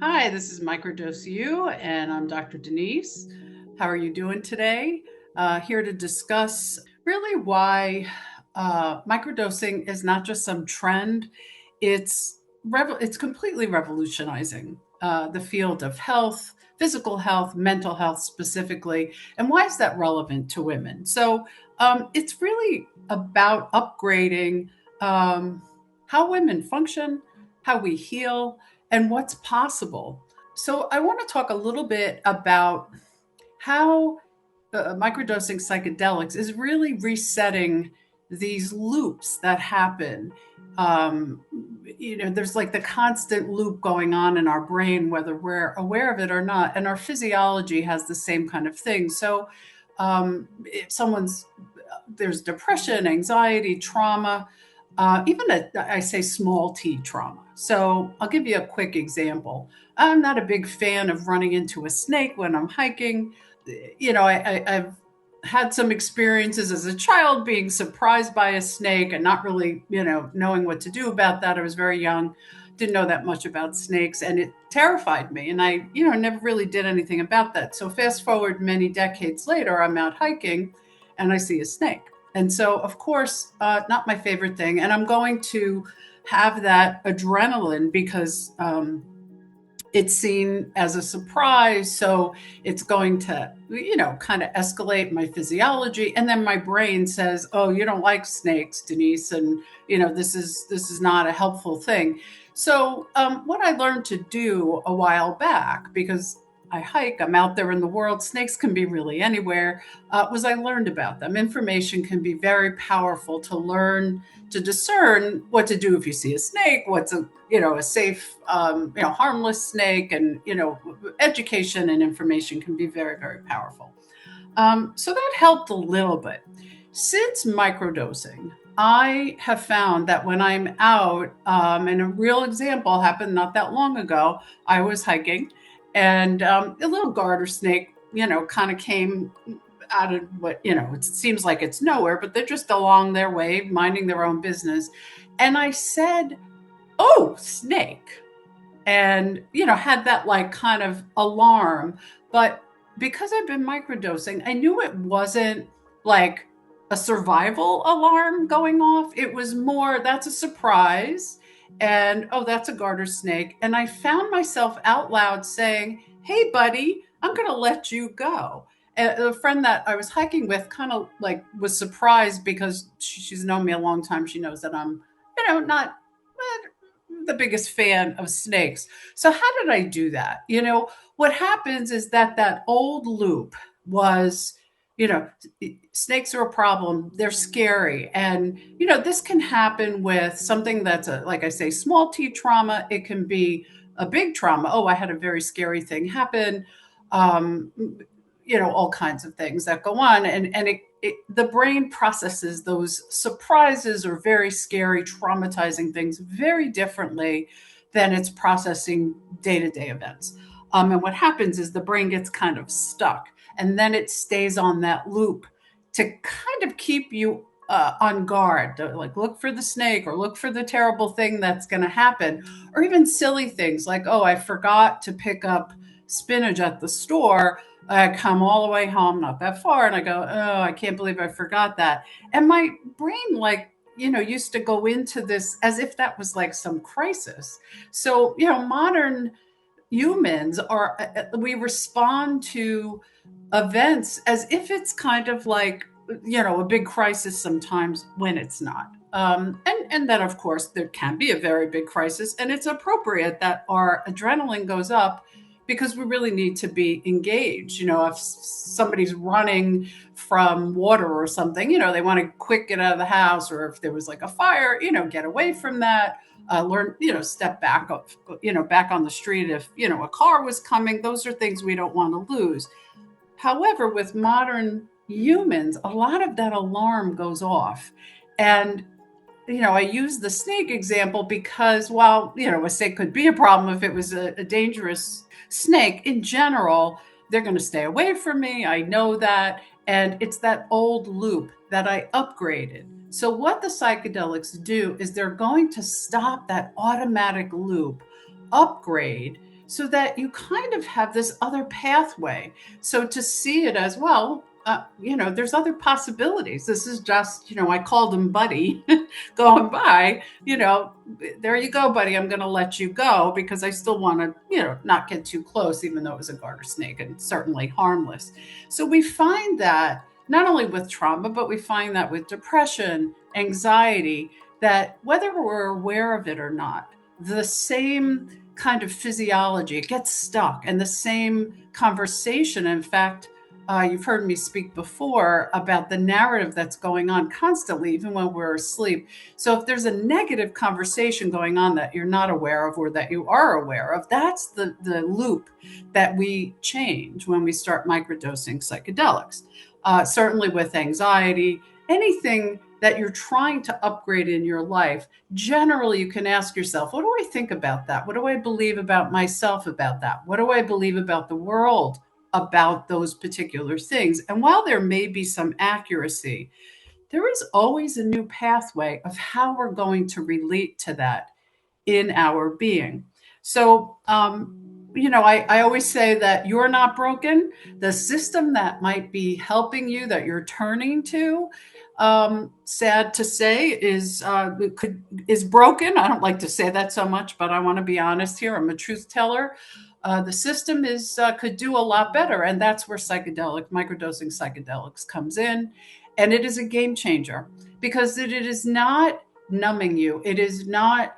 Hi, this is Microdose U, and I'm Dr. Denise. How are you doing today? Here to discuss really why microdosing is not just some trend; it's completely revolutionizing the field of health, physical health, mental health specifically, and why is that relevant to women? It's really about upgrading um, how women function, how we heal, and what's possible. So, I want to talk a little bit about how microdosing psychedelics is really resetting these loops that happen. Um, there's like the constant loop going on in our brain, whether we're aware of it or not, and our physiology has the same kind of thing. If there's depression, anxiety, trauma, I say small t trauma. So I'll give you a quick example. I'm not a big fan of running into a snake when I'm hiking. I've had some experiences as a child being surprised by a snake and not really, knowing what to do about that. I was very young, didn't know that much about snakes, and it terrified me. And I, never really did anything about that. So fast forward many decades later, I'm out hiking and I see a snake. And so, of course, not my favorite thing. And I'm going to have that adrenaline because it's seen as a surprise. So it's going to, kind of escalate my physiology. And then my brain says, oh, you don't like snakes, Denise. And, this is not a helpful thing. What I learned to do a while back, because I hike, I'm out there in the world, snakes can be really anywhere, was I learned about them. Information can be very powerful to learn to discern what to do if you see a snake, what's a safe, harmless snake, and education and information can be very, very powerful. So that helped a little bit. Since microdosing, I have found that when I'm out, and a real example happened not that long ago, I was hiking and a little garter snake, kind of came out of what, it seems like it's nowhere, but they're just along their way, minding their own business. And I said, oh, snake. And, had that like kind of alarm. But because I've been microdosing, I knew it wasn't like a survival alarm going off. It was more, that's a surprise. And, oh, that's a garter snake. And I found myself out loud saying, hey, buddy, I'm going to let you go. And a friend that I was hiking with kind of like was surprised because she's known me a long time. She knows that I'm, not the biggest fan of snakes. So how did I do that? What happens is that old loop was, you know, snakes are a problem. They're scary. And, this can happen with something that's like I say, small t trauma. It can be a big trauma. Oh, I had a very scary thing happen. Um, all kinds of things that go on. And the brain processes those surprises or very scary, traumatizing things very differently than it's processing day to day events. And what happens is the brain gets kind of stuck and then it stays on that loop to kind of keep you on guard, to, like look for the snake or look for the terrible thing that's going to happen, or even silly things like, oh, I forgot to pick up spinach at the store. I come all the way home, not that far, and I go, oh, I can't believe I forgot that. And my brain, like, used to go into this as if that was like some crisis. So, modern humans we respond to events as if it's kind of like, a big crisis sometimes when it's not. And then, of course, there can be a very big crisis, and it's appropriate that our adrenaline goes up because we really need to be engaged. If somebody's running from water or something, they want to quick get out of the house, or if there was like a fire, get away from that. Learn, step back, back on the street if, a car was coming. Those are things we don't want to lose. However, with modern humans, a lot of that alarm goes off. And I use the snake example because while, a snake could be a problem if it was a dangerous snake, in general, they're going to stay away from me. I know that. And it's that old loop that I upgraded. So, what the psychedelics do is they're going to stop that automatic loop, upgrade. so that you kind of have this other pathway. So to see it as well, there's other possibilities. This is just, I called him buddy going by, there you go, buddy. I'm going to let you go because I still want to, not get too close, even though it was a garter snake and certainly harmless. So we find that not only with trauma, but we find that with depression, anxiety, that whether we're aware of it or not, the same kind of physiology, it gets stuck, and the same conversation. In fact, you've heard me speak before about the narrative that's going on constantly, even when we're asleep. So if there's a negative conversation going on that you're not aware of or that you are aware of, that's the loop that we change when we start microdosing psychedelics. Certainly with anxiety, anything that you're trying to upgrade in your life, generally you can ask yourself, what do I think about that? What do I believe about myself about that? What do I believe about the world about those particular things? And while there may be some accuracy, there is always a new pathway of how we're going to relate to that in our being. So, I always say that you're not broken. The system that might be helping you, that you're turning to, sad to say, is broken. I don't like to say that so much, but I want to be honest here. I'm a truth teller. The system could do a lot better, and that's where microdosing psychedelics comes in, and it is a game changer because it is not numbing you. It is not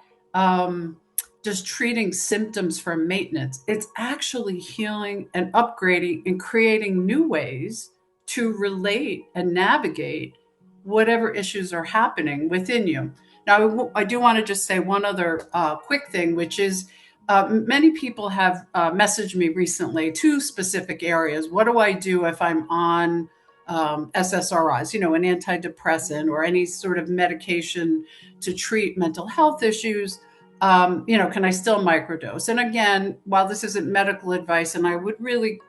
just treating symptoms for maintenance. It's actually healing and upgrading and creating new ways to relate and navigate whatever issues are happening within you. Now, I do want to just say one other quick thing, which is many people have messaged me recently, two specific areas. What do I do if I'm on SSRIs, an antidepressant or any sort of medication to treat mental health issues? Can I still microdose? And again, while this isn't medical advice, and I would really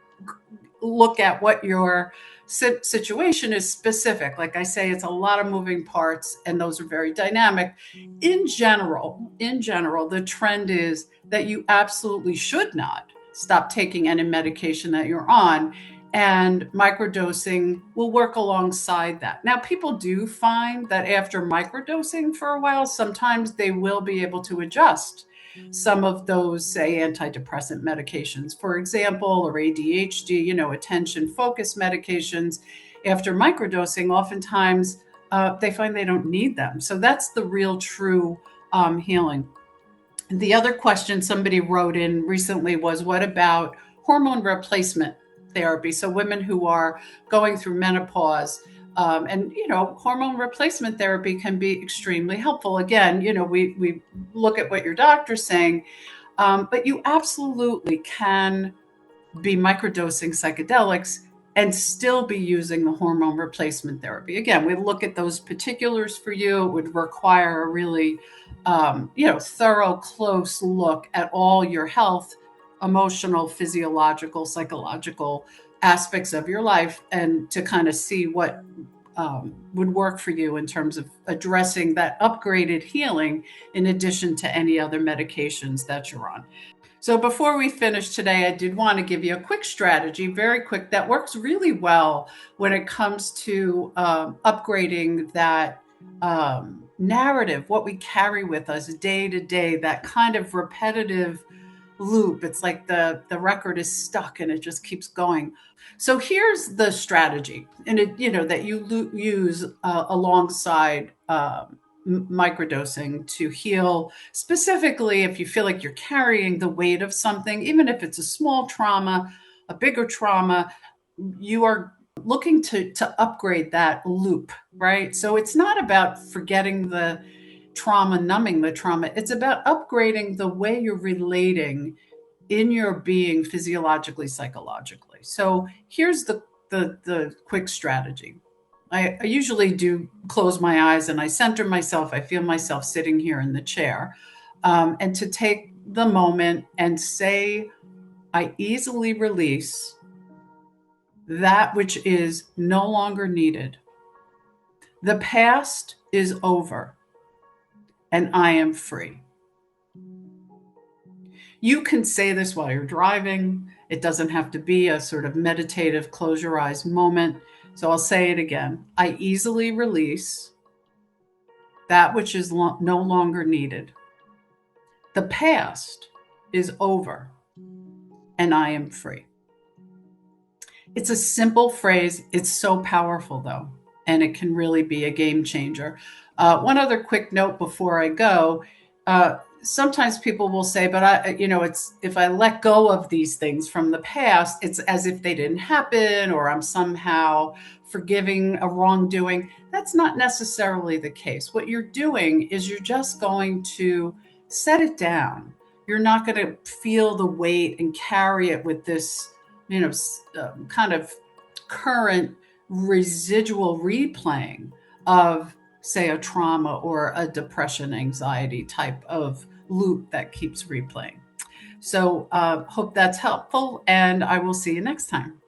look at what your situation is specific. Like I say, it's a lot of moving parts, and those are very dynamic. In general, the trend is that you absolutely should not stop taking any medication that you're on. And microdosing will work alongside that. Now, people do find that after microdosing for a while, sometimes they will be able to adjust some of those, say, antidepressant medications, for example, or ADHD, attention focus medications. After microdosing, oftentimes they find they don't need them. So that's the real true healing. The other question somebody wrote in recently was, what about hormone replacement therapy? So women who are going through menopause, and hormone replacement therapy can be extremely helpful. Again, we look at what your doctor's saying, but you absolutely can be microdosing psychedelics and still be using the hormone replacement therapy. Again, we look at those particulars for you. It would require a really, thorough, close look at all your health, emotional, physiological, psychological aspects of your life, and to kind of see what would work for you in terms of addressing that upgraded healing in addition to any other medications that you're on. So before we finish today, I did want to give you a quick strategy, very quick, that works really well when it comes to upgrading that narrative, what we carry with us day to day, that kind of repetitive loop. It's like the record is stuck and it just keeps going. So here's the strategy, and that you use alongside microdosing to heal. Specifically, if you feel like you're carrying the weight of something, even if it's a small trauma, a bigger trauma, you are looking to upgrade that loop, right? So it's not about forgetting the trauma, numbing the trauma. It's about upgrading the way you're relating in your being physiologically, psychologically. So here's the quick strategy. I usually do close my eyes and I center myself. I feel myself sitting here in the chair. And to take the moment and say, I easily release that which is no longer needed. The past is over and I am free. You can say this while you're driving. It doesn't have to be a sort of meditative, close your eyes moment. So I'll say it again. I easily release that which is no longer needed. The past is over, and I am free. It's a simple phrase. It's so powerful, though, and it can really be a game changer. One other quick note before I go. Sometimes people will say, but it's if I let go of these things from the past, it's as if they didn't happen or I'm somehow forgiving a wrongdoing. That's not necessarily the case. What you're doing is you're just going to set it down. You're not going to feel the weight and carry it with this, kind of current residual replaying of, say, a trauma or a depression, anxiety type of loop that keeps replaying. So hope that's helpful, and I will see you next time.